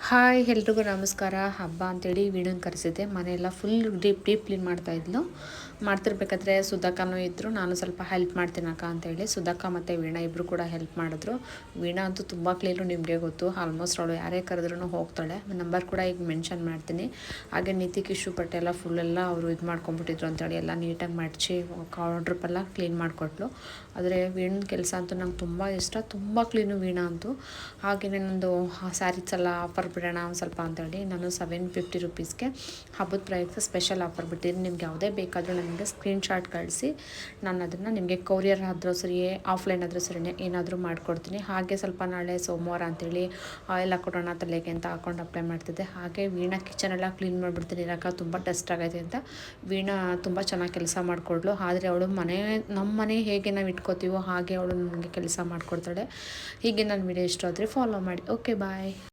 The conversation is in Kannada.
ಹಾಯ್ ಎಲ್ರಿಗೂ ನಮಸ್ಕಾರ. ಹಬ್ಬ ಅಂತೇಳಿ ವೀಣನ ಕರೆಸಿದ್ದೆ. ಮನೆಯೆಲ್ಲ ಫುಲ್ ಡೀಪ್ ಕ್ಲೀನ್ ಮಾಡ್ತಾಯಿದ್ಲು. ಮಾಡ್ತಿರ್ಬೇಕಾದ್ರೆ ಸುಧಾಕನೂ ಇದ್ದರು. ನಾನು ಸ್ವಲ್ಪ ಹೆಲ್ಪ್ ಮಾಡ್ತೀನಿ ಅಕ್ಕ ಅಂತೇಳಿ ಸುಧಾಕ ಮತ್ತು ವೀಣಾ ಇಬ್ಬರು ಕೂಡ ಹೆಲ್ಪ್ ಮಾಡಿದ್ರು. ವೀಣಾ ಅಂತೂ ತುಂಬ ಕ್ಲೀನು, ನಿಮಗೆ ಗೊತ್ತು. ಆಲ್ಮೋಸ್ಟ್ ಅವಳು ಯಾರೇ ಕರೆದ್ರೂ ಹೋಗ್ತಾಳೆ. ನಂಬರ್ ಕೂಡ ಈಗ ಮೆನ್ಷನ್ ಮಾಡ್ತೀನಿ. ಹಾಗೆ ನೀತಿ ಕಿಶು ಬಟ್ಟೆ ಎಲ್ಲ ಫುಲ್ಲೆಲ್ಲ ಅವರು ಇದು ಮಾಡ್ಕೊಂಬಿಟ್ಟಿದ್ರು ಅಂತೇಳಿ ಎಲ್ಲ ನೀಟಾಗಿ ಮಡಚಿ ಕೌಂಟ್ರಪ್ಪೆಲ್ಲ ಕ್ಲೀನ್ ಮಾಡಿಕೊಟ್ಲು. ಆದರೆ ವೀಣನ ಕೆಲಸ ಅಂತೂ ನಂಗೆ ತುಂಬ ಇಷ್ಟ, ತುಂಬ ಕ್ಲೀನು ವೀಣಾ ಅಂತೂ. ಹಾಗೆಯೇ ನಂದು ಸ್ಯಾರೀಸ್ ಎಲ್ಲ ಆಫರ್ ಬಿಡೋಣ ಒಂದು ಸ್ವಲ್ಪ ಅಂತೇಳಿ ನಾನು 750 ರುಪೀಸ್ಗೆ ಹಬ್ಬದ ಪ್ರಯುಕ್ತ ಸ್ಪೆಷಲ್ ಆಫರ್ ಬಿಟ್ಟಿದ್ದೀನಿ. ನಿಮ್ಗೆ ಯಾವುದೇ ಬೇಕಾದರೂ ನನಗೆ ಸ್ಕ್ರೀನ್ಶಾಟ್ ಕಳಿಸಿ, ನಾನು ಅದನ್ನು ನಿಮಗೆ ಕೊರಿಯರ್ ಆದರೂ ಸರಿ, ಆಫ್ಲೈನ್ ಆದರೂ ಸರಿಯೇ ಏನಾದರೂ ಮಾಡಿಕೊಡ್ತೀನಿ. ಹಾಗೆ ಸ್ವಲ್ಪ ನಾಳೆ ಸೋಮವಾರ ಅಂತೇಳಿ ಆಯಿಲ್ ಹಾಕ್ಕೊಡೋಣ ತಲೆಗೆ ಅಂತ ಹಾಕ್ಕೊಂಡು ಅಪ್ಲೈ ಮಾಡ್ತಿದ್ದೆ. ಹಾಗೆ ವೀಣಾ ಕಿಚನೆಲ್ಲ ಕ್ಲೀನ್ ಮಾಡಿಬಿಡ್ತೀನಿ. ಇರೋಕೆ ತುಂಬ ಡಸ್ಟ್ ಆಗೈತೆ ಅಂತ ವೀಣಾ ತುಂಬ ಚೆನ್ನಾಗಿ ಕೆಲಸ ಮಾಡಿಕೊಡ್ಲು. ಆದರೆ ಅವಳು ನಮ್ಮ ಮನೆ ಹೇಗೆ ನಾವು ಇಟ್ಕೋತೀವೋ ಹಾಗೆ ಅವಳು ನನಗೆ ಕೆಲಸ ಮಾಡಿಕೊಡ್ತಾಳೆ. ಹೀಗೆ ನನ್ನ ವಿಡಿಯೋ ಇಷ್ಟ ಆದರೆ ಫಾಲೋ ಮಾಡಿ. ಓಕೆ, ಬಾಯ್.